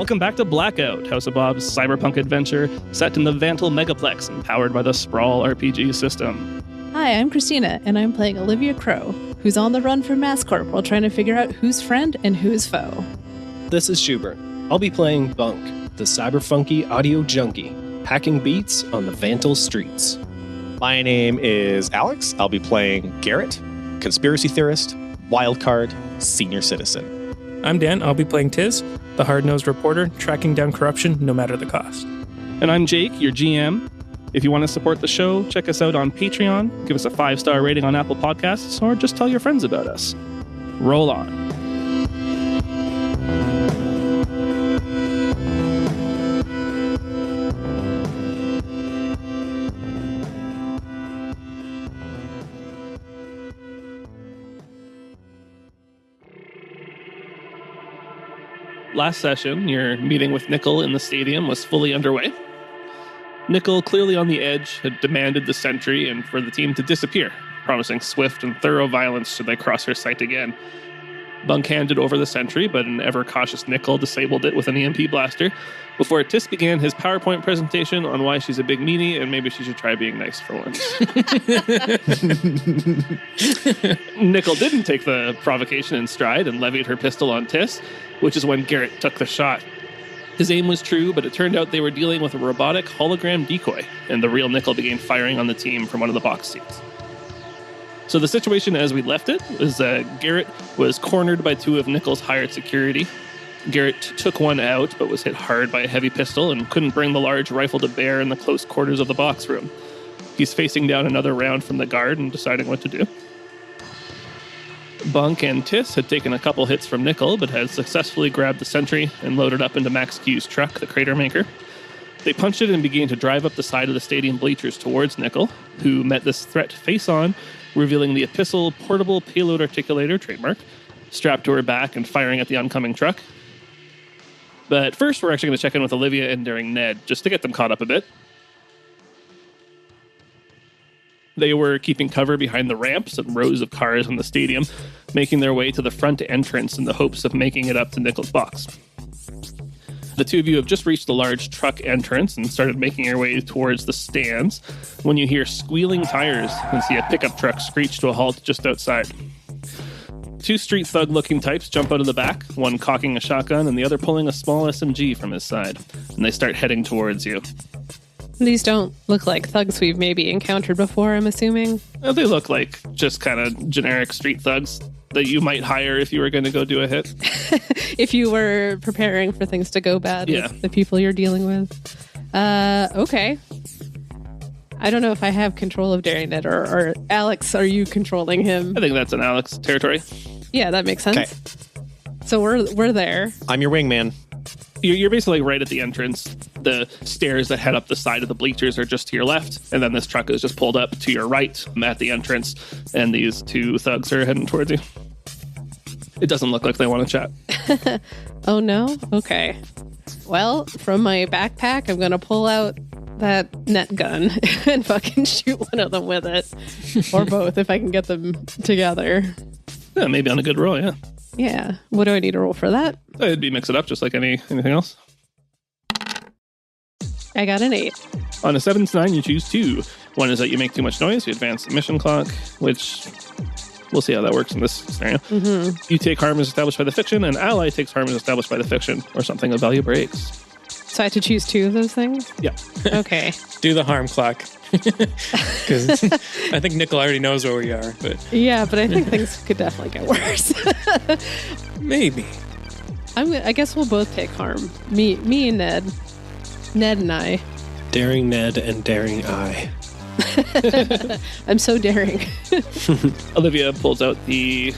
Welcome back to Blackout, House of Bob's cyberpunk adventure set in the Vantal Megaplex and powered by the Sprawl RPG system. Hi, I'm Cristina, and I'm playing Olivia Crow, who's on the run from MassCorp while trying to figure out who's friend and who's foe. This is Shubert. I'll be playing Bunk, the cyberfunky audio junkie, packing beats on the Vantal streets. My name is Alex. I'll be playing Garrett, conspiracy theorist, wildcard, senior citizen. I'm Dan. I'll be playing Tiz, the hard-nosed reporter, tracking down corruption no matter the cost. And I'm Jake, your GM. If you want to support the show, check us out on Patreon, give us a 5-star rating on Apple Podcasts, or just tell your friends about us. Roll on. Last session, your meeting with Nickel in the stadium was fully underway. Nickel, clearly on the edge, had demanded the sentry and for the team to disappear, promising swift and thorough violence should they cross her sight again. Bunk handed over the sentry, but an ever-cautious Nickel disabled it with an EMP blaster before Tis began his PowerPoint presentation on why she's a big meanie and maybe she should try being nice for once. Nickel didn't take the provocation in stride and levied her pistol on Tis, which is when Garrett took the shot. His aim was true, but it turned out they were dealing with a robotic hologram decoy, and the real Nickel began firing on the team from one of the box seats. So the situation as we left it was Garrett was cornered by two of Nickel's hired security. Garrett took one out, but was hit hard by a heavy pistol and couldn't bring the large rifle to bear in the close quarters of the box room. He's facing down another round from the guard and deciding what to do. Bunk and Tis had taken a couple hits from Nickel, but had successfully grabbed the sentry and loaded up into Max Q's truck, the Crater Maker. They punched it and began to drive up the side of the stadium bleachers towards Nickel, who met this threat face-on, revealing the Epistle portable payload articulator trademark, strapped to her back and firing at the oncoming truck. But first, we're actually going to check in with Olivia and Daring Ned, just to get them caught up a bit. They were keeping cover behind the ramps and rows of cars in the stadium, making their way to the front entrance in the hopes of making it up to Nickel's box. The two of you have just reached the large truck entrance and started making your way towards the stands when you hear squealing tires and see a pickup truck screech to a halt just outside. Two street thug-looking types jump out of the back, one cocking a shotgun and the other pulling a small SMG from his side, and they start heading towards you. These don't look like thugs we've maybe encountered before, I'm assuming. They look like just kind of generic street thugs that you might hire if you were going to go do a hit. If you were preparing for things to go bad with the people you're dealing with. Okay. I don't know if I have control of Daring Ned or Alex, are you controlling him? I think that's an Alex territory. Yeah, that makes sense. Okay. So we're there. I'm your wingman. You're basically right at the entrance. The stairs that head up the side of the bleachers are just to your left, and then this truck is just pulled up to your right at the entrance, and these two thugs are heading towards you. It doesn't look like they want to chat. Oh, no? Okay. Well, from my backpack, I'm going to pull out that net gun and fucking shoot one of them with it. Or both, if I can get them together. Yeah, maybe on a good roll, yeah. Yeah. What do I need to roll for that? It'd be mix it up just like anything else. I got an 8. On a 7 to 9, you choose 2. One is that you make too much noise, you advance the mission clock, which we'll see how that works in this scenario. Mm-hmm. You take harm as established by the fiction, and ally takes harm as established by the fiction, or something of value breaks. So I have to choose 2 of those things? Yeah. Okay. Do the harm clock. Because I think Nickel already knows where we are. But yeah, but I think things could definitely get worse. Maybe. I guess we'll both take harm. Me and Ned. Ned and I. Daring Ned and Daring I. I'm so daring. Olivia pulls out the...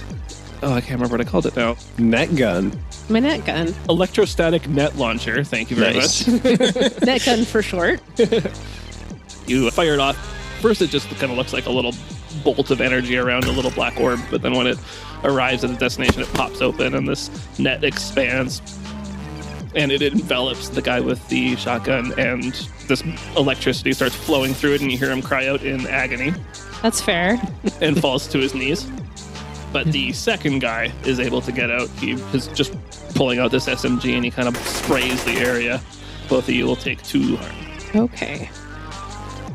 Oh, I can't remember what I called it now. Net gun. My net gun. Electrostatic net launcher. Thank you very much. Net gun for short. You fire it off. First, it just kind of looks like a little bolt of energy around a little black orb, but then when it arrives at the destination, it pops open and this net expands. And it envelops the guy with the shotgun, and this electricity starts flowing through it, and you hear him cry out in agony. That's fair. And falls to his knees. But the second guy is able to get out. He has just pulling out this SMG, and he kind of sprays the area. Both of you will take 2 harm. Okay.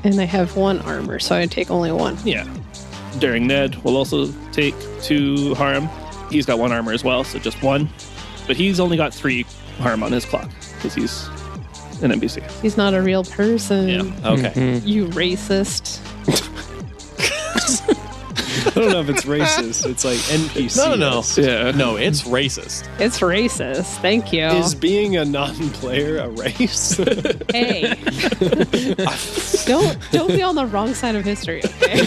And I have 1 armor, so I take only 1. Yeah. Daring Ned will also take 2 harm. He's got 1 armor as well, so just 1. But he's only got 3 harm on his clock because he's an NPC. He's not a real person. Yeah. Okay. You racist. I don't know if it's racist. It's like NPC. No. Yeah. No, it's racist. It's racist. Thank you. Is being a non-player a race? Hey. Don't be on the wrong side of history, okay?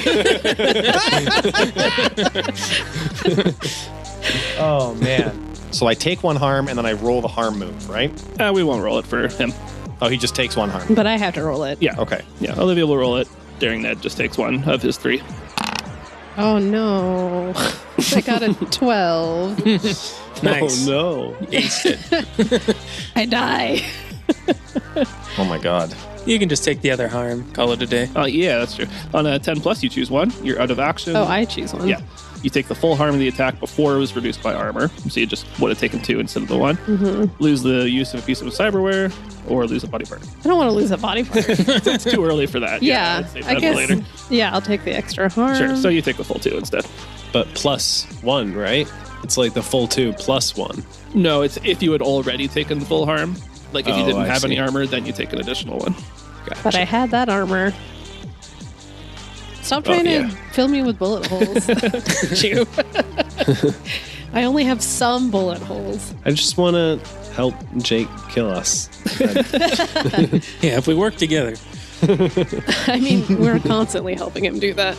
Oh, man. So I take 1 harm, and then I roll the harm move, right? We won't roll it for him. Oh, he just takes 1 harm. But I have to roll it. Yeah. Okay. Yeah, Olivia will roll it. Daring Ned just takes 1 of his 3. Oh no. I got a 12. Nice. Oh, no. Aced it. I die. Oh, my God. You can just take the other harm. Call it a day. Yeah, that's true. On a 10 plus, you choose 1. You're out of action. Oh, I choose 1. Yeah. You take the full harm of the attack before it was reduced by armor. So you just would have taken 2 instead of the 1. Mm-hmm. Lose the use of a piece of cyberware or lose a body part. I don't want to lose a body part. It's too early for that. Yeah, I'd save I that for guess. later. Yeah, I'll take the extra harm. Sure. So you take the full 2 instead. But plus 1, right? It's like the full 2 plus 1. No, it's if you had already taken the full harm. Like if you Oh, didn't I have any see. armor, then you take an additional 1. Gotcha. But I had that armor. Stop trying to fill me with bullet holes. You. I only have some bullet holes. I just want to help Jake kill us. Yeah, if we work together. I mean, we're constantly helping him do that.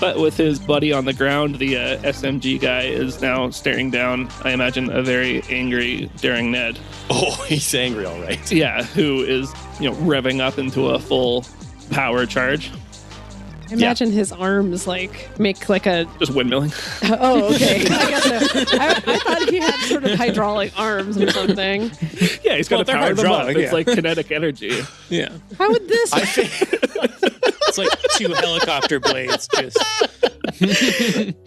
But with his buddy on the ground, the SMG guy is now staring down, I imagine, a very angry Daring Ned. Oh, he's angry, all right. Yeah, who is, revving up into a full power charge. Imagine his arms make like a. Just windmilling. Oh, okay. I got that. I thought he had sort of hydraulic arms or something. Yeah, he's got Well, to they're power them up. hydraulic, It's yeah. like kinetic energy. Yeah. How would this? I think It's like 2 helicopter blades just.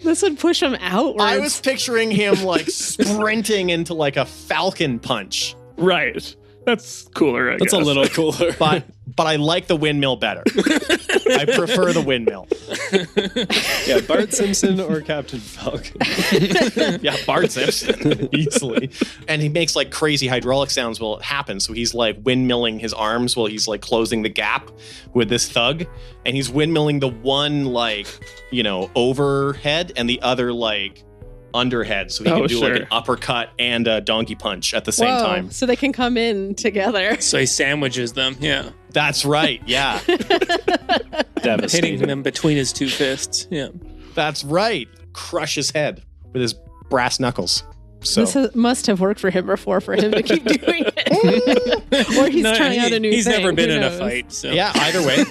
This would push him outwards. I was picturing him like sprinting into like a falcon punch. Right. That's cooler, I That's guess. a little cooler. But I like the windmill better. I prefer the windmill. Yeah, Bart Simpson or Captain Falcon. Yeah, Bart Simpson, easily. And he makes like crazy hydraulic sounds while it happens. So he's like windmilling his arms while he's like closing the gap with this thug. And he's windmilling the one like, overhead and the other like underhead. So he can do like an uppercut and a donkey punch at the same Whoa, time. so they can come in together. So he sandwiches them. Yeah. That's right. Yeah, Devastating. Hitting them between his 2 fists. Yeah. that's right. Crush his head with his brass knuckles. So This must have worked for him before for him to keep doing it. Or he's trying out a new He's thing. never been Who in a knows? fight. So. yeah, either way.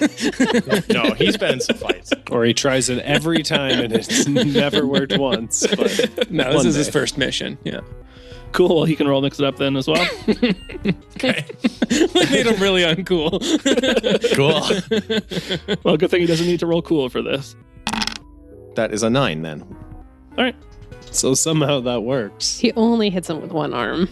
No, he's been in some fights. Or he tries it every time and it's never worked once. But No, this one is his day. first mission. Yeah. Cool. Well, he can roll mix it up then as well. Okay. We made him really uncool. Cool. Well, good thing he doesn't need to roll cool for this. That is a 9 then. All right. so somehow that works. He only hits him with 1 arm.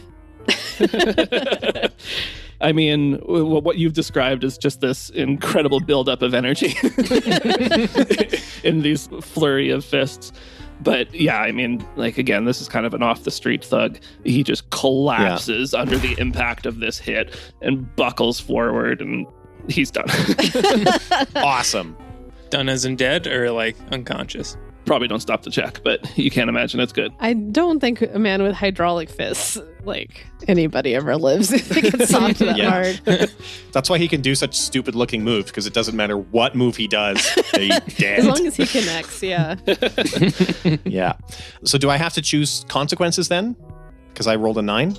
I mean, what you've described is just this incredible buildup of energy in these flurry of fists. But yeah, I mean, like, again, this is kind of an off the street thug. He just collapses under the impact of this hit and buckles forward, and he's done. Awesome. Done as in dead or like unconscious? Probably don't stop to check, but you can't imagine it's good. I don't think a man with hydraulic fists, like anybody ever lives, if they get soft that Yeah. hard. That's why he can do such stupid looking moves, because it doesn't matter what move he does. He's dead. As long as he connects, yeah. Yeah. So do I have to choose consequences then? Because I rolled a 9?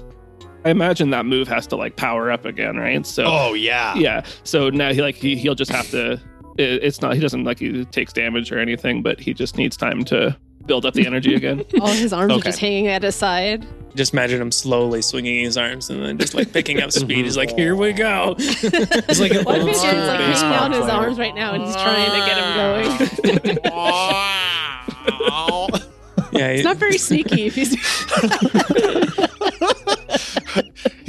I imagine that move has to like power up again, right? So Oh, yeah. yeah. So now he'll just have to. It's not. He doesn't like he takes damage or anything, but he just needs time to build up the energy again. All his arms are Okay. just hanging at his side. Just imagine him slowly swinging his arms and then just like picking up speed. He's like, here we go. It's like an What if old he's school like hanging baseball down his player. arms right now and he's trying to get him going? Yeah, It's not very sneaky if he's.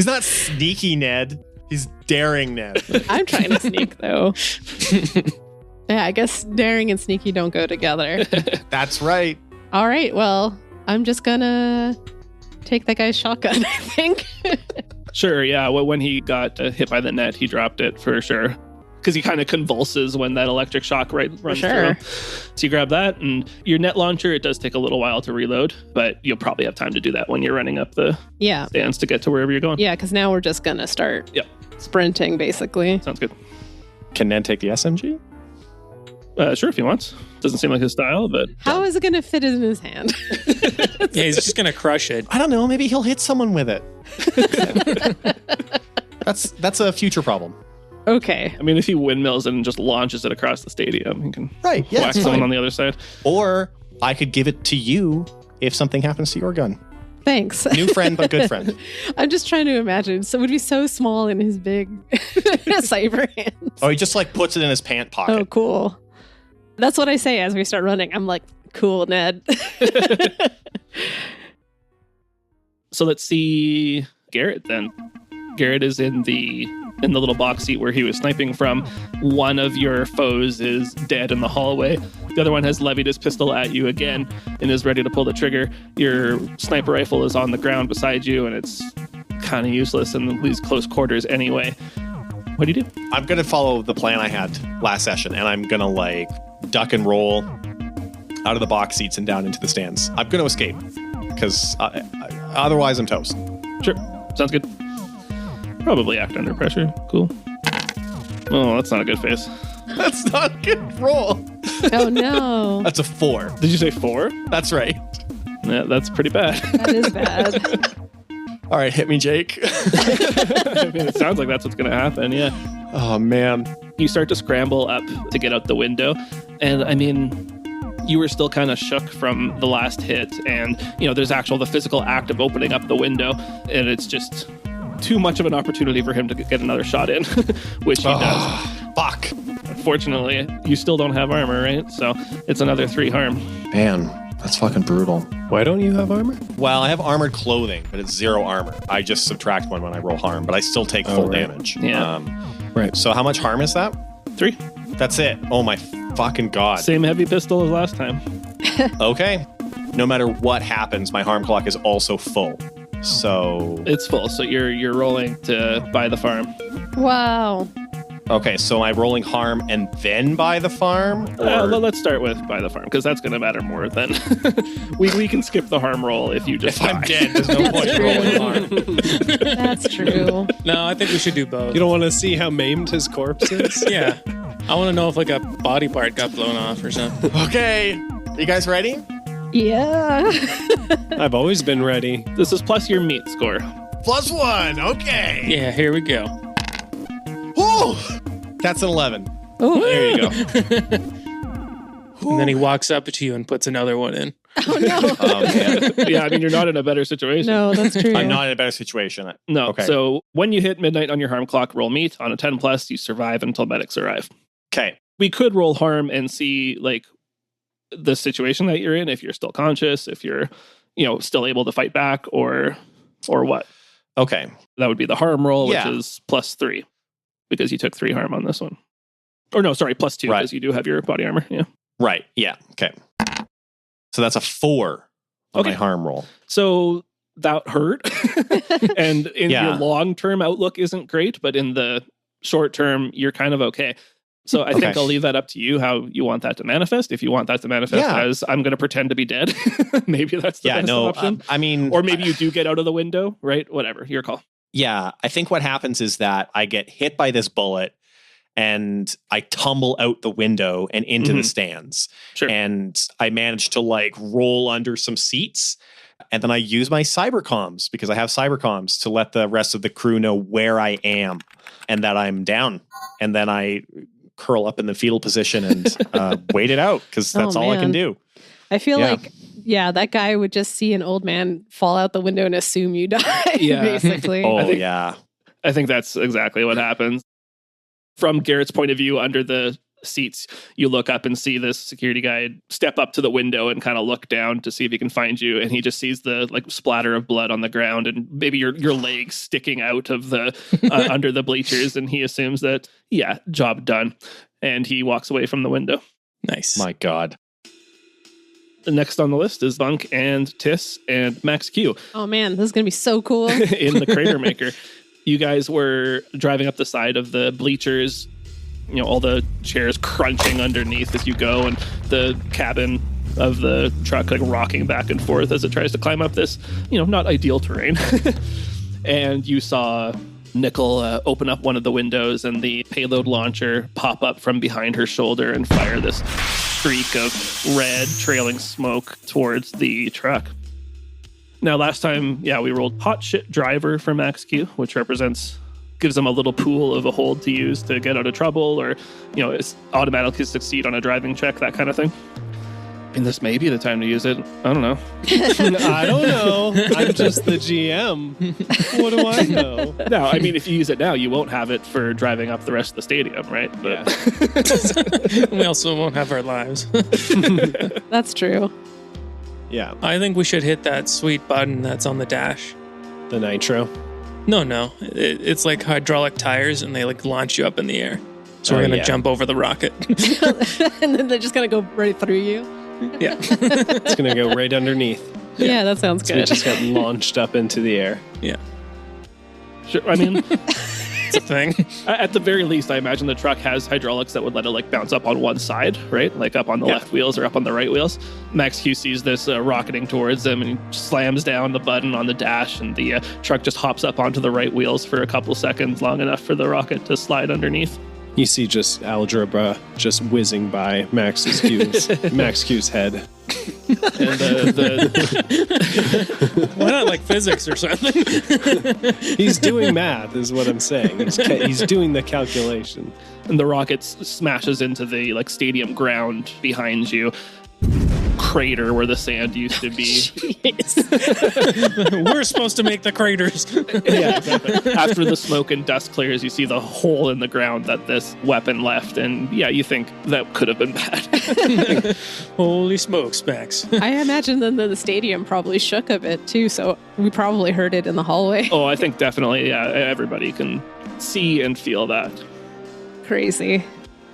He's not sneaky, Ned. He's daring, Ned. I'm trying to sneak, though. Yeah, I guess daring and sneaky don't go together. That's right. All right, well, I'm just gonna take that guy's shotgun, I think. Sure, yeah. Well, when he got hit by the net, he dropped it for sure. Because he kind of convulses when that electric shock runs through him. So you grab that, and your net launcher, it does take a little while to reload, but you'll probably have time to do that when you're running up the stands to get to wherever you're going. Yeah, because now we're just going to start sprinting, basically. Sounds good. Can Ned take the SMG? Sure, if he wants. Doesn't seem like his style, but... How is it going to fit in his hand? Yeah, he's just going to crush it. I don't know. Maybe he'll hit someone with it. That's a future problem. Okay. I mean, if he windmills it and just launches it across the stadium, he can whack someone on the other side. Or I could give it to you if something happens to your gun. Thanks. New friend, but good friend. I'm just trying to imagine. So it would be so small in his big cyber hands. Oh, he just like puts it in his pant pocket. Oh, cool. That's what I say as we start running. I'm like, cool, Ned. So let's see Garrett then. Garrett is in the little box seat where he was sniping from. One of your foes is dead in the hallway. The other one has levied his pistol at you again and is ready to pull the trigger. Your sniper rifle is on the ground beside you, and it's kind of useless in these close quarters anyway. What do you do? I'm going to follow the plan I had last session, and I'm going to like duck and roll out of the box seats and down into the stands. I'm going to escape because otherwise I'm toast. Sure. Sounds good. Probably act under pressure. Cool. Oh, that's not a good face. That's not a good roll. Oh, no. That's a 4. Did you say 4? That's right. Yeah, that's pretty bad. That is bad. All right, hit me, Jake. I mean, it sounds like that's what's going to happen, yeah. Oh, man. You start to scramble up to get out the window. And, I mean, you were still kind of shook from the last hit. And, you know, there's the physical act of opening up the window. And it's just too much of an opportunity for him to get another shot in, which he does. Fuck. Unfortunately, you still don't have armor, right? So it's another 3 harm. Man, that's fucking brutal. Why don't you have armor? Well, I have armored clothing, but it's 0 armor. I just subtract 1 when I roll harm, but I still take full damage. Yeah. Right. So how much harm is that? 3. That's it. Oh my fucking God. Same heavy pistol as last time. Okay. No matter what happens, my harm clock is also full. So It's full, so you're rolling to buy the farm. Wow. okay, so am I rolling harm and then buy the farm? Or... Let's start with buy the farm, because that's going to matter more than... we can skip the harm roll if you just if I'm dead, there's no point in rolling harm. That's true. No, I think we should do both. You don't want to see how maimed his corpse is? Yeah. I want to know if like a body part got blown off or something. Okay. You guys ready? Yeah. I've always been ready. This is plus your meat score. +1. Okay. Yeah, here we go. Woo! That's an 11. Oh, There you go. And then he walks up to you and puts another one in. oh no. Oh, man. Yeah, I mean, you're not in a better situation. No, that's true. I'm not in a better situation. No. Okay. So when you hit midnight on your harm clock, roll meat. On a 10 plus, you survive until medics arrive. Okay. We could roll harm and see like the situation that you're in, if you're still conscious, if you're, still able to fight back, or what. Okay. That would be the harm roll, Yeah. which is +3 because you took 3 harm on this one. Or no, sorry, +2 because Right. you do have your body armor. Yeah. Right. Yeah. Okay. So that's a 4 on Okay. my harm roll. So that hurt. And in Yeah. your long-term outlook isn't great, but in the short term, you're kind of okay. So I think Okay. I'll leave that up to you how you want that to manifest. If you want that to manifest Yeah. as I'm going to pretend to be dead, maybe that's the best option. I mean, Or maybe you do get out of the window, right? Whatever, your call. yeah, I think what happens is that I get hit by this bullet and I tumble out the window and into the stands. Sure. And I manage to like roll under some seats. And then I use my cybercoms, because I have cybercoms, to let the rest of the crew know where I am and that I'm down. And then I curl up in the fetal position and wait it out, because that's all I can man. do. I feel Yeah. like, that guy would just see an old man fall out the window and assume you died, Yeah. basically. Oh, I think- yeah. I think that's exactly what happens. From Garrett's point of view, under the seats, you look up and see this security guy step up to the window and kind of look down to see if he can find you. And he just sees the like splatter of blood on the ground and maybe your legs sticking out of the under the bleachers. And he assumes that, yeah, job done. And he walks away from the window. Nice. My God. Next on the list is Bunk and Tiss and Max Q. Oh man, this is going to be so cool. In the Crater Maker. You guys were driving up the side of the bleachers, you know, all the chairs crunching underneath as you go, and the cabin of the truck like rocking back and forth as it tries to climb up this, you know, not ideal terrain. And you saw Nickel open up one of the windows and the payload launcher pop up from behind her shoulder and fire this streak of red trailing smoke towards the truck. Now, last time, yeah, we rolled hot shit driver for Max Q, which gives them a little pool of a hold to use to get out of trouble, or, you know, automatically succeed on a driving check, that kind of thing. And this may be the time to use it. I don't know. I don't know. I'm just the GM. What do I know? No, I mean, if you use it now, you won't have it for driving up the rest of the stadium, right? But Yeah. We also won't have our lives. That's true. Yeah. I think we should hit that sweet button that's on the dash. The nitro. No. It's like hydraulic tires, and they like launch you up in the air. So we're going to jump over the rocket. And then they're just going to go right through you. Yeah. It's going to go right underneath. Yeah, that sounds So we good. just got launched up into the air. Yeah. sure, I mean, It's a thing. at the very least, I imagine the truck has hydraulics that would let it like bounce up on one side, right? Like up on the left wheels or up on the right wheels. Max Q sees this rocketing towards him and he slams down the button on the dash, and the truck just hops up onto the right wheels for a couple seconds, long enough for the rocket to slide underneath. You see just algebra just whizzing by Max Q's head. And Why not like physics or something? He's doing math, is what I'm saying. He's doing the calculation. and the rocket smashes into the like stadium ground behind you. Crater where the sand used to be. We're supposed to make the craters. Yeah, exactly. After the smoke and dust clears, you see the hole in the ground that this weapon left, and yeah, you think that could have been bad. Holy smokes, Max. I imagine then the stadium probably shook a bit too, so we probably heard it in the hallway. Oh, I think definitely, yeah, everybody can see and feel that. Crazy.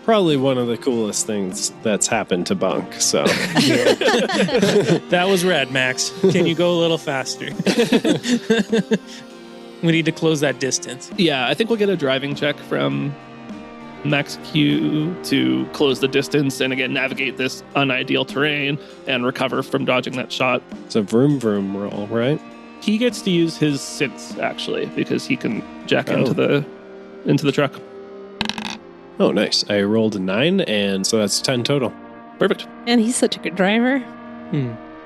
Probably one of the coolest things that's happened to Bunk. So That was rad, Max. Can you go a little faster? We need to close that distance. Yeah, I think we'll get a driving check from Max Q to close the distance and again navigate this unideal terrain and recover from dodging that shot. it's a vroom vroom roll, right? He gets to use his synths actually because he can jack into the truck. Oh, nice. I rolled a 9, and so that's 10 total. Perfect. And he's such a good driver.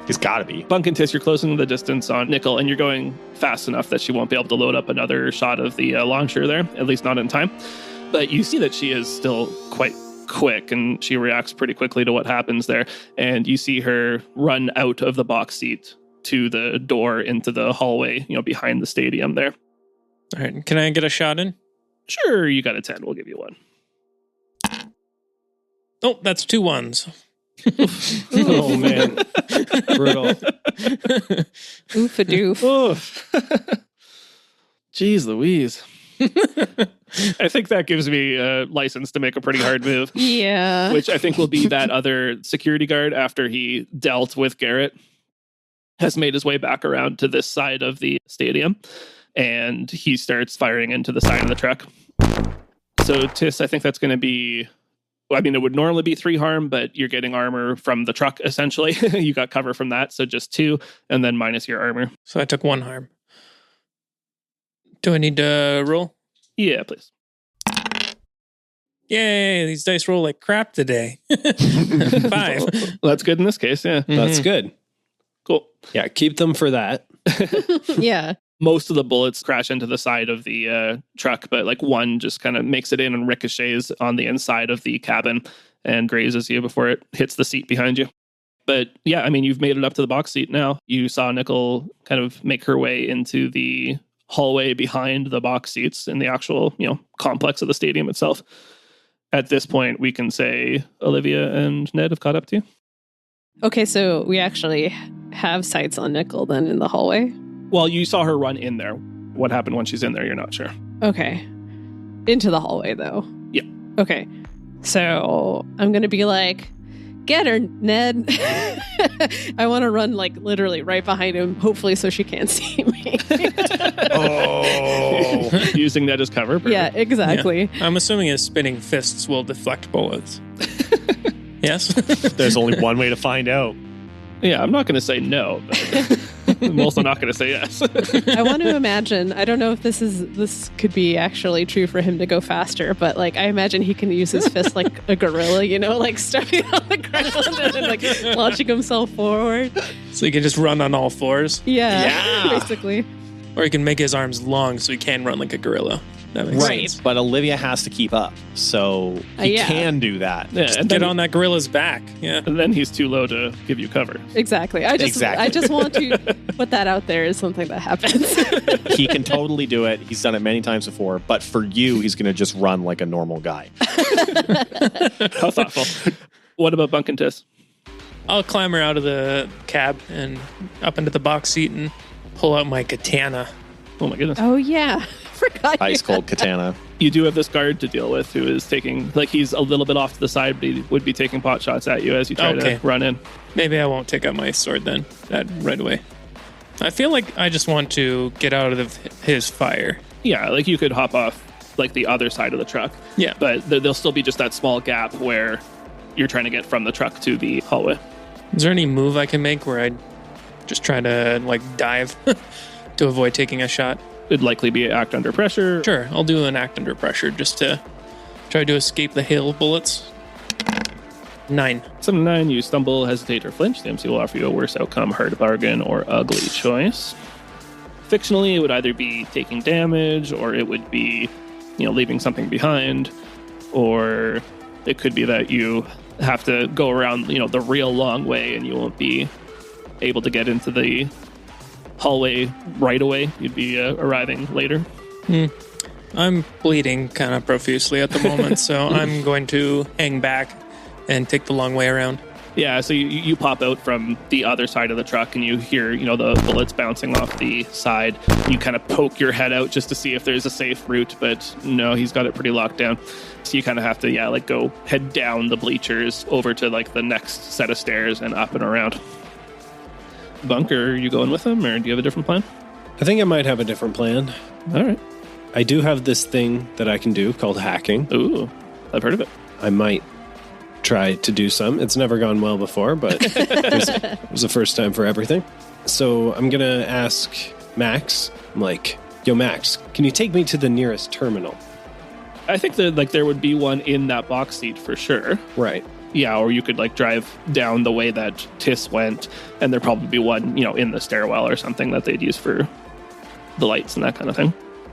He's got to be. Bunk and Tiss, you're closing the distance on Nickel, and you're going fast enough that she won't be able to load up another shot of the launcher there, at least not in time. But you see that she is still quite quick, and she reacts pretty quickly to what happens there. And you see her run out of the box seat to the door into the hallway, behind the stadium there. All right, can I get a shot in? Sure, you got a 10. We'll give you one. Oh, that's 2 1s. Oh, man. Brutal. Oof-a-doof. Oof. Jeez Louise. I think that gives me a license to make a pretty hard move. Yeah. Which I think will be that other security guard after he dealt with Garrett has made his way back around to this side of the stadium, and he starts firing into the side of the truck. So Tiss, I think that's going to be, it would normally be 3 harm, but you're getting armor from the truck, essentially. You got cover from that, so just 2, and then minus your armor. So I took 1 harm. Do I need to roll? Yeah, please. Yay, these dice roll like crap today. 5. Well, that's good in this case, yeah. That's good. Cool. Yeah, keep them for that. Yeah. Most of the bullets crash into the side of the truck, but like one just kind of makes it in and ricochets on the inside of the cabin and grazes you before it hits the seat behind you. But yeah, you've made it up to the box seat now. You saw Nickel kind of make her way into the hallway behind the box seats in the actual, complex of the stadium itself. At this point, we can say Olivia and Ned have caught up to you. Okay, so we actually have sights on Nickel then in the hallway? Well, you saw her run in there. What happened when she's in there, you're not sure. Okay. Into the hallway, though? Yeah. Okay. So I'm going to be like, get her, Ned. I want to run like literally right behind him, hopefully so she can't see me. Oh. Using that as cover. Perfect. Yeah, exactly. Yeah. I'm assuming his spinning fists will deflect bullets. Yes? There's only one way to find out. Yeah, I'm not going to say no, but I'm also not going to say yes. I want to imagine, I don't know if this could be actually true for him to go faster, but like I imagine he can use his fist like a gorilla, you know, like stepping on the ground and then like launching himself forward. So he can just run on all fours? Yeah. Basically. Or he can make his arms long so he can run like a gorilla. That makes sense. But Olivia has to keep up, so he can do that. Yeah, and get on that gorilla's back. Yeah. And then he's too low to give you cover. Exactly. I just want to put that out there as something that happens. He can totally do it. He's done it many times before. But for you, he's going to just run like a normal guy. How thoughtful. What about Bunk and Tiss? I'll clamber out of the cab and up into the box seat and pull out my katana. Oh my goodness. Oh yeah. Forgot Ice cold katana. You do have this guard to deal with who is taking, like he's a little bit off to the side, but he would be taking pot shots at you as you try to run in. Maybe I won't take out my sword then, that right away. I feel like I just want to get out of his fire. Yeah, like you could hop off like the other side of the truck. Yeah. But there'll still be just that small gap where you're trying to get from the truck to the hallway. Is there any move I can make where I just try to like dive to avoid taking a shot? It'd likely be an act under pressure. Sure, I'll do an act under pressure just to try to escape the hail bullets. 9. 7 to 9, you stumble, hesitate, or flinch. The MC will offer you a worse outcome, hard bargain, or ugly choice. Fictionally, it would either be taking damage, or it would be, leaving something behind, or it could be that you have to go around, the real long way, and you won't be able to get into the hallway right away. You'd be arriving later. I'm bleeding kind of profusely at the moment, so I'm going to hang back and take the long way around. Yeah, so you pop out from the other side of the truck and you hear, the bullets bouncing off the side. You kind of poke your head out just to see if there's a safe route, but no, he's got it pretty locked down. So you kind of have to, go head down the bleachers over to, the next set of stairs and up and around. Bunk, are you going with him, or do you have a different plan? I think I might have a different plan. All right. I do have this thing that I can do called hacking. Ooh, I've heard of it. I might try to do some. It's never gone well before, but it was the first time for everything. So I'm going to ask Max. I'm like, yo, Max, can you take me to the nearest terminal? I think that there would be one in that box seat for sure. Right. Yeah, or you could drive down the way that Tiss went, and there'd probably be one, in the stairwell or something that they'd use for the lights and that kind of thing.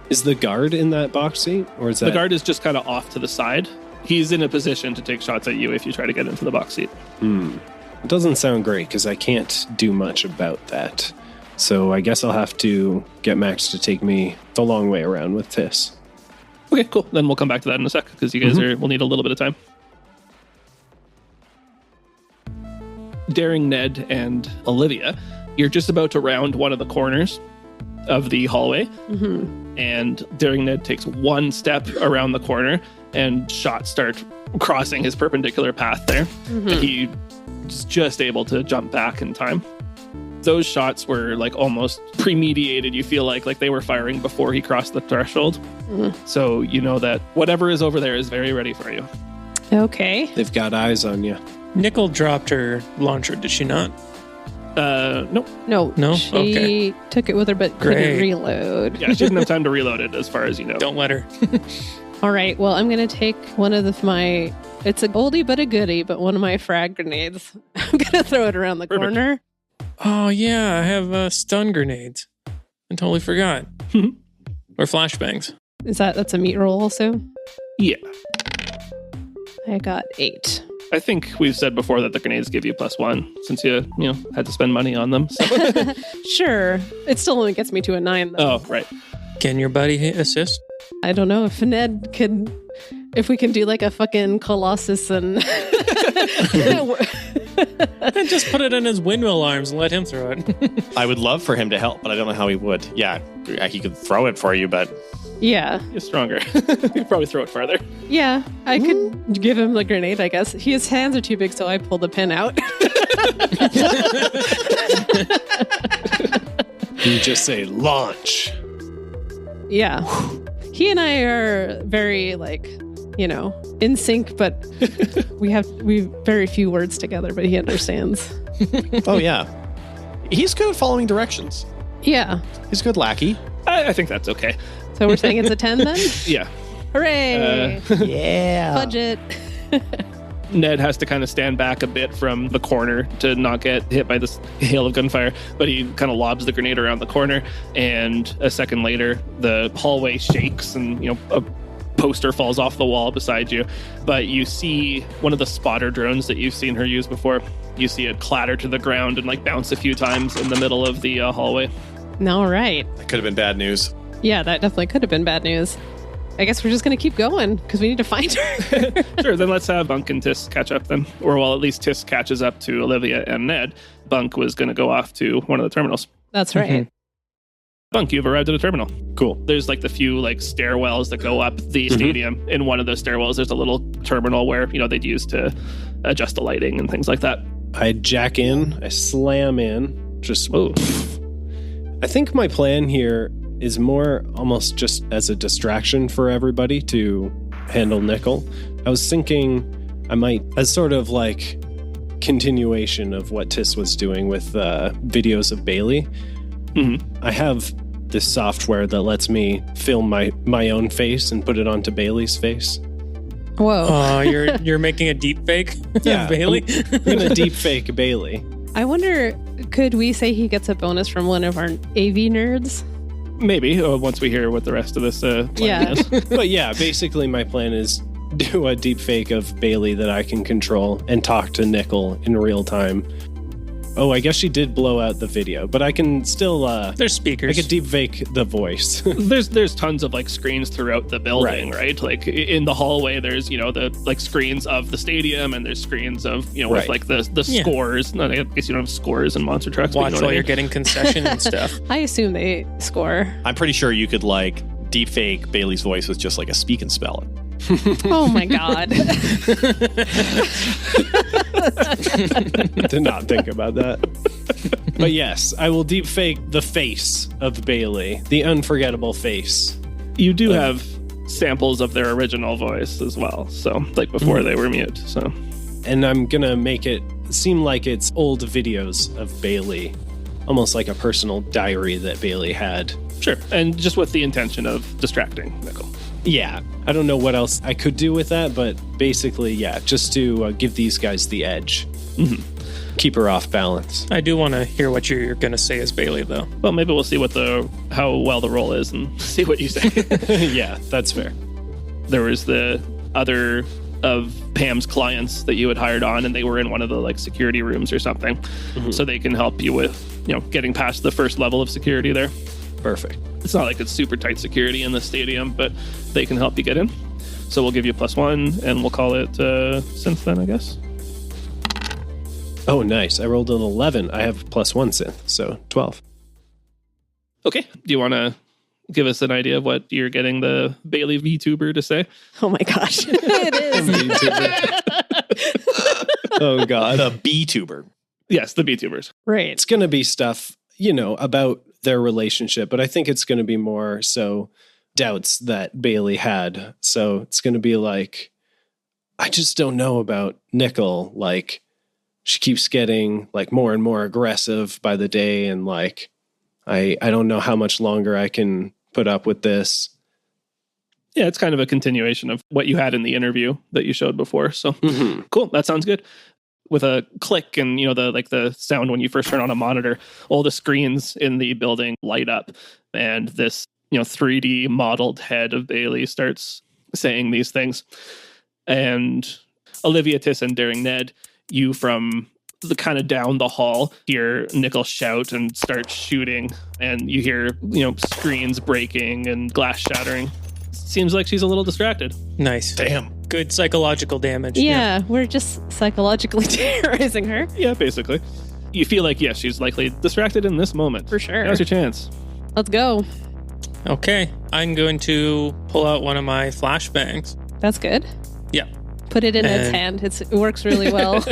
Is the guard in that box seat, or is that... The guard is just kind of off to the side. He's in a position to take shots at you if you try to get into the box seat. It doesn't sound great, because I can't do much about that. So I guess I'll have to get Max to take me the long way around with Tiss. Okay, cool. Then we'll come back to that in a sec, because you guys will need a little bit of time. Daring Ned and Olivia, you're just about to round one of the corners of the hallway, and Daring Ned takes one step around the corner, and shots start crossing his perpendicular path there. He's just able to jump back in time. Those shots were almost premeditated. You feel like they were firing before he crossed the threshold. So you know that whatever is over there is very ready for you. Okay. They've got eyes on you. Nickel dropped her launcher, did she not? Nope. No. She took it with her, but couldn't reload. Yeah, she didn't have time to reload it, as far as you know. Don't let her. All right. Well, I'm going to take one of my... It's a oldie but a goodie, but one of my frag grenades. I'm going to throw it around the corner. Oh, yeah. I have stun grenades. I totally forgot. Or flashbangs. That's a meat roll also? Yeah. I got 8. I think we've said before that the grenades give you +1 since you had to spend money on them. So. Sure. It still only gets me to a 9, though. Oh, right. Can your buddy assist? I don't know if Ned could if we can do like a fucking Colossus and just put it in his windmill arms and let him throw it. I would love for him to help, but I don't know how he would. Yeah, he could throw it for you, but... Yeah. He's stronger. He'd probably throw it farther. Yeah, I could give him the grenade, I guess. His hands are too big, so I pull the pin out. You just say, launch. Yeah. He and I are very, like, in sync, but we very few words together, but he understands. Oh, yeah. He's good at following directions. Yeah. He's a good lackey. I think that's okay. So we're saying it's a 10 then? Yeah. Hooray! Yeah. Budget. Ned has to kind of stand back a bit from the corner to not get hit by this hail of gunfire, but he kind of lobs the grenade around the corner, and a second later, the hallway shakes and, a poster falls off the wall beside you, but you see one of the spotter drones that you've seen her use before. You see it clatter to the ground and like bounce a few times in the middle of the hallway. All right. That could have been bad news. Yeah, that definitely could have been bad news. I guess we're just going to keep going because we need to find her. Sure, then let's have Bunk and Tis catch up then. Or, well, at least Tis catches up to Olivia and Ned. Bunk was going to go off to one of the terminals. That's right. Mm-hmm. Bunk, you've arrived at a terminal. Cool. There's like the few like stairwells that go up the stadium. In one of those stairwells, there's a little terminal where, they'd use to adjust the lighting and things like that. I jack in, I slam in, just... Oh. I think my plan here is more almost just as a distraction for everybody to handle Nickel. I was thinking I might, as sort of like continuation of what Tis was doing with videos of Bailey. Mm-hmm. I have this software that lets me film my own face and put it onto Bailey's face. Whoa. Oh, you're making a deep fake of Bailey? I'm going to deep fake Bailey. I wonder, could we say he gets a bonus from one of our AV nerds? Maybe, once we hear what the rest of this plan is. But yeah, basically my plan is do a deep fake of Bailey that I can control and talk to Nickel in real time. Oh, I guess she did blow out the video, but I can still... There's speakers. I could deep fake the voice. There's tons of like screens throughout the building, right? Like in the hallway, there's, the like screens of the stadium, and there's screens of, with like the scores. No, I guess you don't have scores and monster trucks. Watch but while you're getting concession and stuff. I assume they score. I'm pretty sure you could like deep fake Bailey's voice with just like a speak and spell it. Oh my God. Did not think about that. But yes, I will deep fake the face of Bailey, the unforgettable face. You do have samples of their original voice as well. So like before they were mute. So, and I'm going to make it seem like it's old videos of Bailey, almost like a personal diary that Bailey had. Sure. And just with the intention of distracting Nickel. Yeah, I don't know what else I could do with that, but basically, yeah, just to give these guys the edge. Mm-hmm. Keep her off balance. I do want to hear what you're going to say as Bailey, though. Well, maybe we'll see how well the roll is and see what you say. Yeah, that's fair. There was the other of Pam's clients that you had hired on, and they were in one of the like security rooms or something. Mm-hmm. So they can help you with, getting past the first level of security there. Perfect. It's not like it's super tight security in the stadium, but they can help you get in. So we'll give you +1, and we'll call it synth then, I guess. Oh, nice. I rolled an 11. I have +1 synth, so 12. Okay. Do you want to give us an idea of what you're getting the Bailey VTuber to say? Oh my gosh. It is. Oh, God. The B-tuber. Yes, the VTubers. Right. It's going to be stuff, about their relationship, but I think it's going to be more so doubts that Bailey had. So it's going to be like, I just don't know about Nickel. Like, she keeps getting like more and more aggressive by the day, and like, I don't know how much longer I can put up with this. Yeah, it's kind of a continuation of what you had in the interview that you showed before. So Cool. That sounds good. With a click and, the sound when you first turn on a monitor, all the screens in the building light up, and this, 3D modeled head of Bailey starts saying these things. And Olivia, Tis, and Daring Ned, you from the kind of down the hall hear Nickel shout and start shooting, and you hear, screens breaking and glass shattering. Seems like she's a little distracted. Nice. Damn. Good psychological damage. Yeah, we're just psychologically terrorizing her. Yeah, basically. You feel like, yes, she's likely distracted in this moment. For sure. Now's your chance. Let's go. Okay. I'm going to pull out one of my flashbangs. That's good. Yeah. Put it in its hand. It works really well.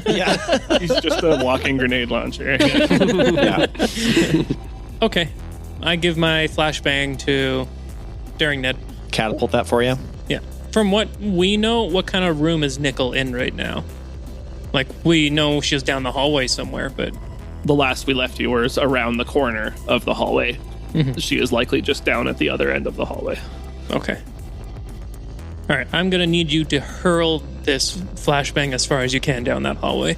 Yeah. He's just a walking grenade launcher. Yeah. Okay. I give my flashbang to Daring Ned. Catapult that for you. Yeah. From what we know, what kind of room is Nickel in right now? Like, we know she's down the hallway somewhere, but... The last we left you was around the corner of the hallway. Mm-hmm. She is likely just down at the other end of the hallway. Okay. All right, I'm going to need you to hurl this flashbang as far as you can down that hallway.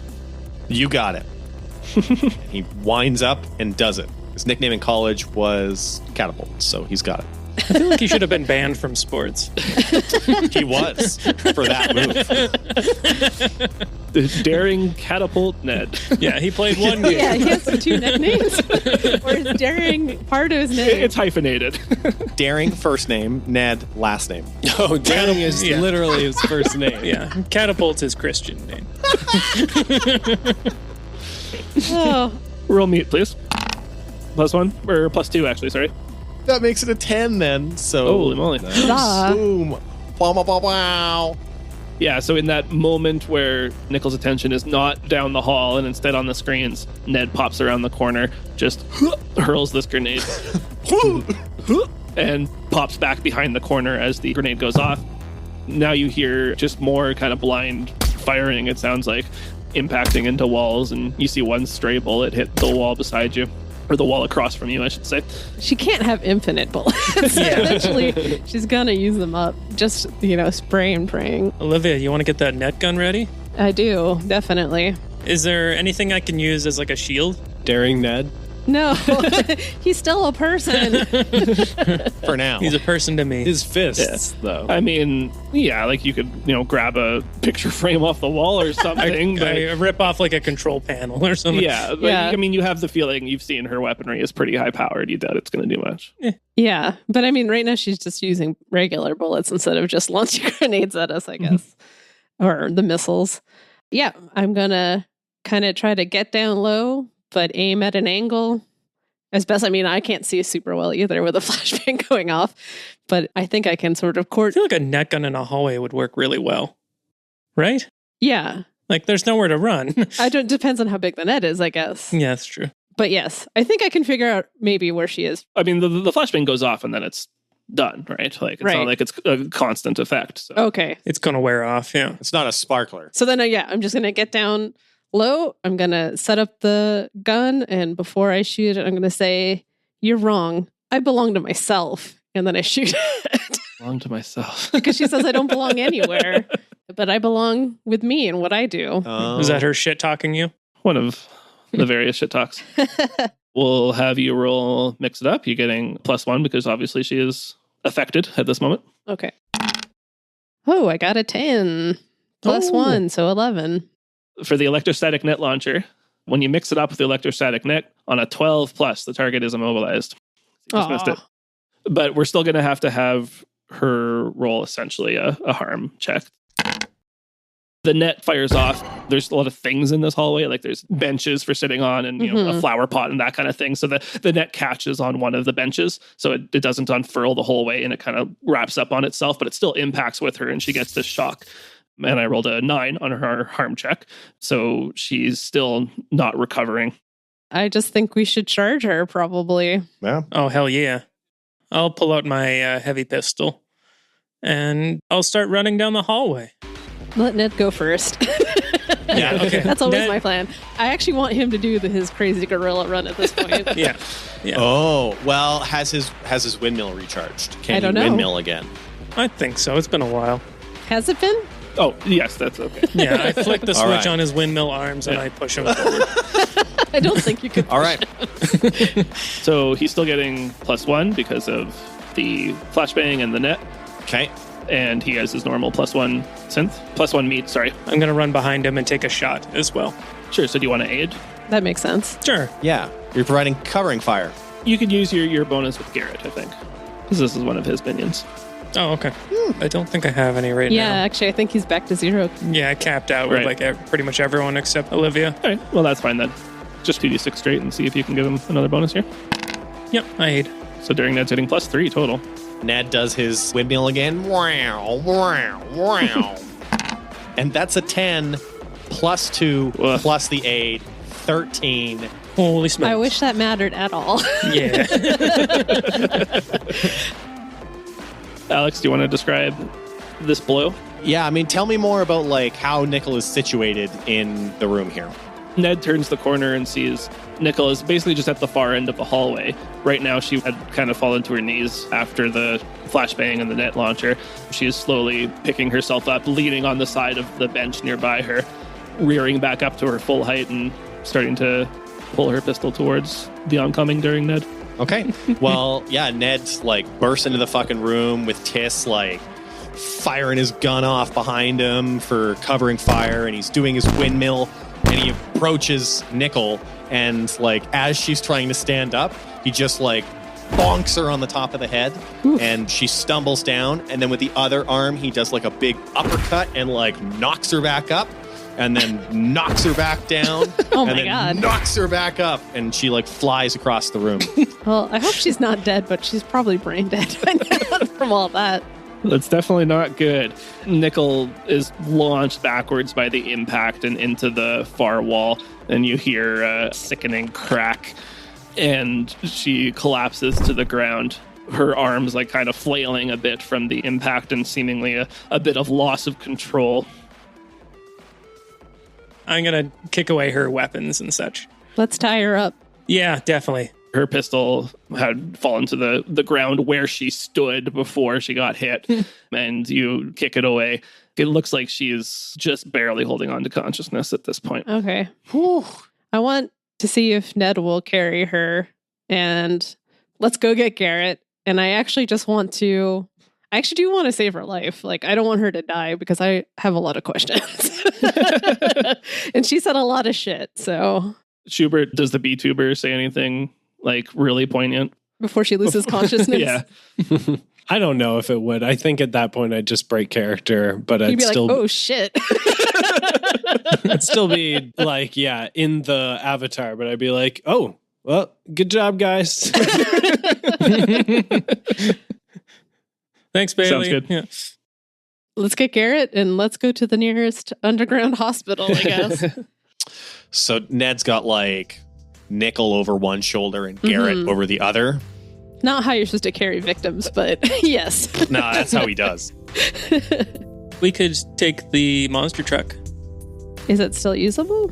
You got it. He winds up and does it. His nickname in college was Catapult, so he's got it. I feel like he should have been banned from sports. He was for that move. The Daring Catapult Ned. Yeah, he played one game. Yeah, he has the 2 nicknames. Or is Daring part of his name? It's hyphenated. Daring first name, Ned last name. Oh, Daring is Yeah. literally his first name. Yeah, Catapult's his Christian name. Oh, Roll meat, please. +1, or +2, actually, sorry. That makes it a 10 then. So Holy moly. huzzah. boom. Wow, wow, wow, wow. Yeah, so in that moment where Nickel's attention is not down the hall and instead on the screens, Ned pops around the corner, just hurls this grenade, and pops back behind the corner as the grenade goes off. Now you hear just more kind of blind firing, it sounds like, impacting into walls, and you see one stray bullet hit the wall beside you. Or the wall across from you, I should say. She can't have infinite bullets. Eventually, she's gonna use them up. Just, spray and praying. Olivia, you want to get that net gun ready? I do, definitely. Is there anything I can use as like a shield? Daring Ned. No, he's still a person. For now. He's a person to me. His fists, though. I mean, yeah, like you could, grab a picture frame off the wall or something. but I rip off like a control panel or something. yeah, but, Yeah. I mean, you have the feeling you've seen her weaponry is pretty high powered. You doubt it's going to do much. Yeah, but I mean, right now she's just using regular bullets instead of just launching grenades at us, I guess. Or the missiles. Yeah, I'm gonna kind of try to get down low, but aim at an angle as best. I mean, I can't see super well either with a flashbang going off, but I think I can sort of I feel like a net gun in a hallway would work really well. Right? Yeah, Like there's nowhere to run. depends on how big the net is, I guess. Yeah, that's true. But yes, I think I can figure out maybe where she is. I mean, the flashbang goes off and then it's done, right? Like, it's Right. not like it's a constant effect. So. Okay. It's going to wear off. Yeah. It's not a sparkler. So then, I'm just going to get down low. I'm going to set up the gun. And before I shoot it, I'm going to say, "You're wrong. I belong to myself." And then I shoot it. Belong to myself. Because she says I don't belong anywhere, but I belong with me and what I do. Is that her shit talking you? One of the various shit talks. We'll have you roll mix it up. You're getting +1 because obviously she is affected at this moment. Okay. Oh, I got a 10 plus 1, so 11. For the electrostatic net launcher, when you mix it up with the electrostatic net on a 12 plus, the target is immobilized. You just missed it. But we're still going to have her roll essentially a harm check. The net fires off. There's a lot of things in this hallway. Like there's benches for sitting on and a flower pot and that kind of thing. So the net catches on one of the benches. So it doesn't unfurl the whole way and it kind of wraps up on itself, but it still impacts with her and she gets this shock. And I rolled a 9 on her harm check. So she's still not recovering. I just think we should charge her, probably. Yeah. Oh, hell yeah. I'll pull out my heavy pistol and I'll start running down the hallway. Let Ned go first. Yeah, okay. That's always Ned- my plan. I actually want him to do his crazy gorilla run at this point. Yeah. Yeah. Oh, well, has his windmill recharged? Can I don't he know. windmill again? I think so. It's been a while. Has it been? Oh, yes, that's okay. Yeah, I flick the switch All right. on his windmill arms and I push him forward. I don't think you could. All right. So he's still getting +1 because of the flashbang and the net. Okay. And he has his normal +1 synth. +1 meat, sorry. I'm going to run behind him and take a shot as well. Sure, so do you want to aid? That makes sense. Sure. Yeah. You're providing covering fire. You could use your bonus with Garrett, I think. Because this is one of his minions. Oh, okay. I don't think I have any right Yeah, now. actually, I think he's back to 0. Yeah, I capped out with pretty much everyone except Olivia. All right. Well, that's fine then. Just 2d6 straight and see if you can give him another bonus here. Yep, I aid. So during Ned's hitting +3 total. Ned does his windmill again. Wow, wow, wow. And that's a 10 plus 2 Ugh. plus the aid. 13. Holy smokes. I wish that mattered at all. Yeah. Alex, do you want to describe this blow? Yeah, I mean, tell me more about like how Nickel is situated in the room here. Ned turns the corner and sees Nickel is basically just at the far end of the hallway. Right now, she had kind of fallen to her knees after the flashbang and the net launcher. She is slowly picking herself up, leaning on the side of the bench nearby her, rearing back up to her full height and starting to pull her pistol towards the oncoming during Ned. Okay. Well, yeah, Ned's like bursts into the fucking room with Tiss like firing his gun off behind him for covering fire, and he's doing his windmill, and he approaches Nickel, and like as she's trying to stand up, he just like bonks her on the top of the head. Oof. And she stumbles down, and then with the other arm he does like a big uppercut and like knocks her back up, and then knocks her back down. Oh and my then God. knocks her back up, and she like flies across the room. Well, I hope she's not dead, but she's probably brain dead by now from all that. That's definitely not good. Nickel is launched backwards by the impact and into the far wall, and you hear a sickening crack, and she collapses to the ground. Her arms like kind of flailing a bit from the impact and seemingly a bit of loss of control. I'm going to kick away her weapons and such. Let's tie her up. Yeah, definitely. Her pistol had fallen to the ground where she stood before she got hit, and you kick it away. It looks like she is just barely holding on to consciousness at this point. Okay. Whew. I want to see if Ned will carry her, and let's go get Garrett. And I actually do want to save her life. Like, I don't want her to die because I have a lot of questions. And she said a lot of shit, so. Shubert, does the B-tuber say anything like really poignant? Before she loses consciousness? Yeah. I don't know if it would. I think at that point I'd just break character, but You'd I'd be still like, oh shit. I'd still be like, yeah, in the avatar, but I'd be like, oh, well, good job, guys. Thanks, Bailey. Sounds good. Yeah. Let's get Garrett and let's go to the nearest underground hospital, I guess. So Ned's got like Nickel over one shoulder and Garrett over the other. Not how you're supposed to carry victims, but yes. No, that's how he does. We could take the monster truck. Is it still usable?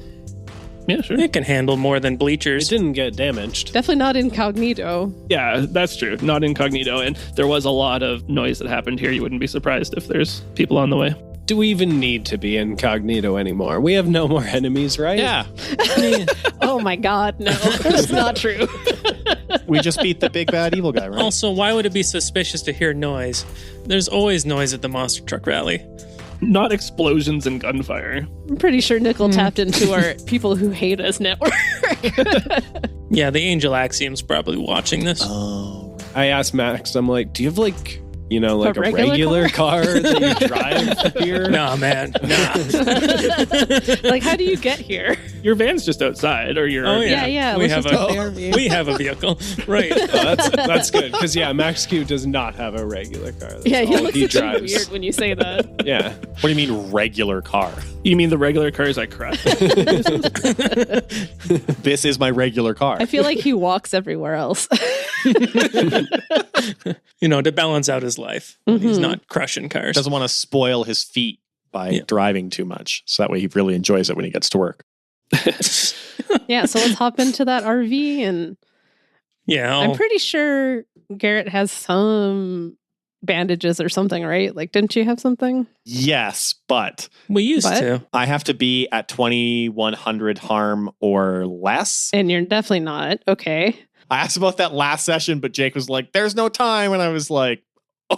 Yeah, sure. It can handle more than It bleachers. didn't get damaged. Definitely not incognito. Yeah, that's true. Not incognito. And there was a lot of noise that happened here. You wouldn't be surprised if there's people on the way. Do we even need to be incognito anymore? We have no more enemies, right? Yeah. Oh my god, no. That's not true. We just beat the big bad evil guy, right? Also, why would it be suspicious to hear noise? There's always noise at the monster truck rally. Not explosions and gunfire. I'm pretty sure Nickel tapped into our people who hate us network. Yeah, the Angel Axiom's probably watching this. Oh. I asked Max, I'm like, do you have like, you know, like A a regular regular car that you drive here? Nah, man. Nah. Like, how do you get here? Your van's just outside, or your Oh, Yeah, We let's have just go to the RV. we have a vehicle. Right. Oh, that's good. Because, yeah, Max Q does not have a regular car. That's Yeah, he all looks he at you drives. weird when you say that. Yeah. What do you mean regular car? You mean the regular cars I crush? This is my regular car. I feel like he walks everywhere else. You know, to balance out his life. He's not crushing cars. Doesn't want to spoil his feet by driving too much. So that way he really enjoys it when he gets to work. Yeah, so let's hop into that RV, and Yeah. I'm pretty sure Garrett has some bandages or something, right? Like, didn't you have something? Yes, but We used What? to. I have to be at 2100 harm or less. And you're definitely not. Okay. I asked about that last session, but Jake was like, there's no time. And I was like,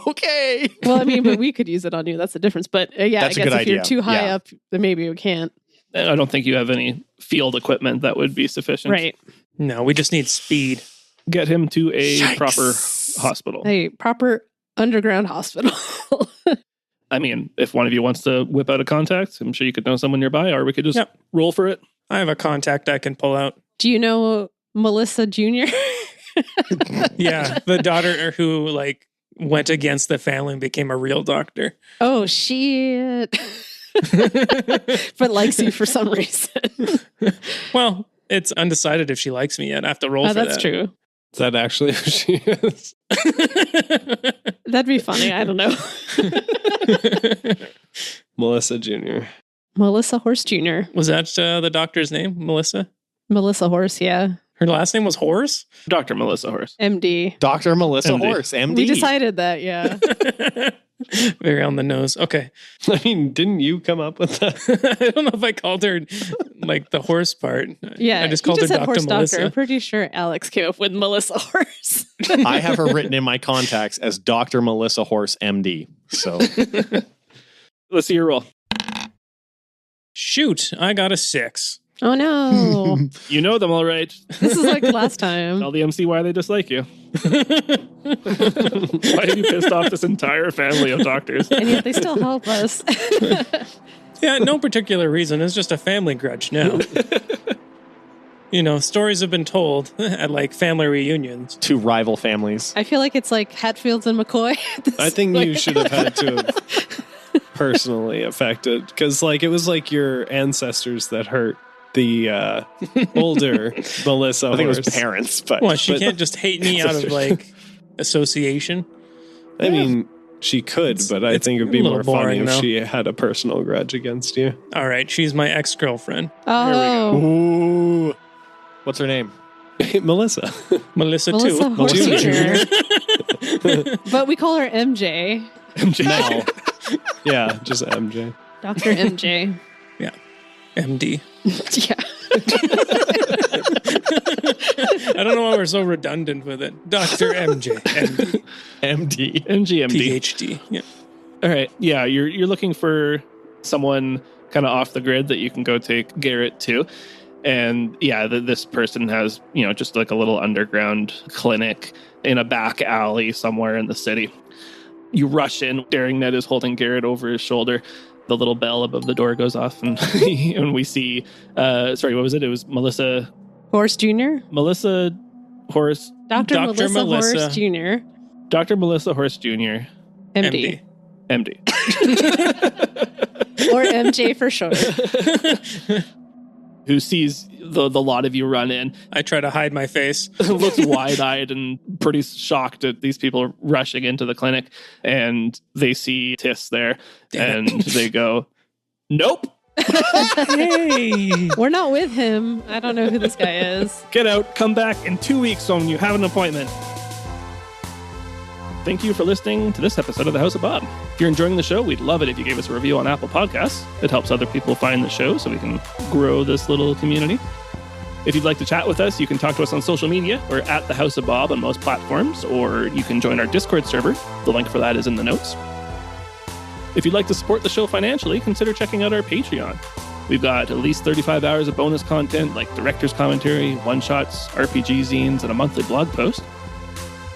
okay. Well, I mean, but we could use it on you. That's the difference. But yeah, That's a I guess good if you're idea. too high Yeah. up, then maybe we can't. I don't think you have any field equipment that would be sufficient. Right. No, we just need speed. Get him to a Yikes. proper hospital. A proper underground hospital. I mean, if one of you wants to whip out a contact, I'm sure you could know someone nearby, or we could just roll for it. I have a contact I can pull out. Do you know Melissa Jr.? Yeah, the daughter who like went against the family and became a real doctor. Oh, shit. But likes you for some reason. Well, it's undecided if she likes me yet. I have to roll for that's that. true. Is that actually who she is? That'd be funny. I don't know. Melissa Jr. Melissa Horse Jr. Was that the doctor's name? Melissa? Melissa Horse, yeah. Her last name was Horse? Dr. Melissa Horse. MD. Dr. Melissa MD. Horse, MD. We decided that, yeah. Very on the nose. Okay. I mean, didn't you come up with that? I don't know if I called her like the horse part. Yeah. I just called her said Dr. horse Melissa. Doctor. I'm pretty sure Alex came up with Melissa Horse. I have her written in my contacts as Dr. Melissa Horse, MD. So Let's see your roll. Shoot, I got a 6. Oh, no. You know them all right. This is like last time. Tell the MC why they dislike you. Why have you pissed off this entire family of doctors? And yet they still help us. Yeah, no particular reason. It's just a family grudge now. You know, stories have been told at like family reunions. two rival families. I feel like it's like Hatfields and McCoy. I think you should have had to have personally affected, because like it was like your ancestors that hurt the older Melissa I think it Horse. was parents, but Well, she can't just hate me out of like association. I mean, she could, but I think it'd be a little more funny boring, if though. she had a personal grudge against you. All right, she's my ex-girlfriend. Oh, Ooh. What's her name? Melissa. Melissa Melissa too. Horse Junior. Jr. But we call her MJ. Mel. Yeah, just MJ. Dr. MJ. Yeah. MD. Yeah. I don't know why we're so redundant with it. Dr. MJ. MD. MD. MGMD. PhD. Yeah. All right. Yeah, you're looking for someone kind of off the grid that you can go take Garrett to. And yeah, this person has, just like a little underground clinic in a back alley somewhere in the city. You rush in. Daring Ned is holding Garrett over his shoulder. The little bell above the door goes off, and and we see. Sorry, what was it? It was Melissa Horse Jr. Melissa Horse. Dr. Melissa Horse Jr. Dr. Melissa Horse Jr. MD. MD. Or MJ for short. Who sees the lot of you run in, I try to hide my face. looks wide-eyed and pretty shocked at these people rushing into the clinic, and they see Tiss there, and they go, "Nope, Hey. We're not with him. I don't know who this guy is. get out, come back in 2 weeks when you have an appointment." Thank you for listening to this episode of The House of Bob. If you're enjoying the show, we'd love it if you gave us a review on Apple Podcasts. It helps other people find the show so we can grow this little community. If you'd like to chat with us, you can talk to us on social media. We're at The House of Bob on most platforms, or you can join our Discord server. The link for that is in the notes. If you'd like to support the show financially, consider checking out our Patreon. We've got at least 35 hours of bonus content like director's commentary, one-shots, RPG zines, and a monthly blog post.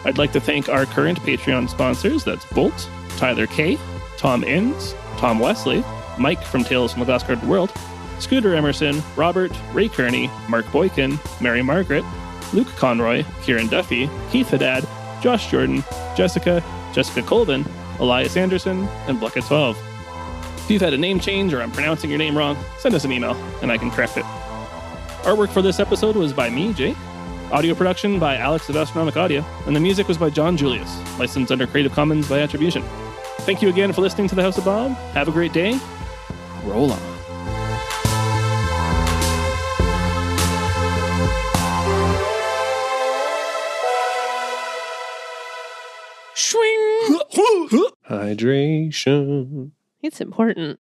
I'd like to thank our current Patreon sponsors. That's Bolt, Tyler K, Tom Inns, Tom Wesley, Mike from Tales from the Glass-Guarded World, Scooter Emerson, Robert, Ray Kearney, Mark Boykin, Mary Margaret, Luke Conroy, Kieran Duffy, Keith Haddad, Josh Jordan, Jessica Colvin, Elias Anderson, and Blackout. If you've had a name change or I'm pronouncing your name wrong, send us an email and I can correct it. Artwork for this episode was by me, Jake. Audio production by Alex of Astronomic Audio, and the music was by John Julius, licensed under Creative Commons by Attribution. Thank you again for listening to The House of Bob. Have a great day. Roll on. Swing. Hydration. It's important.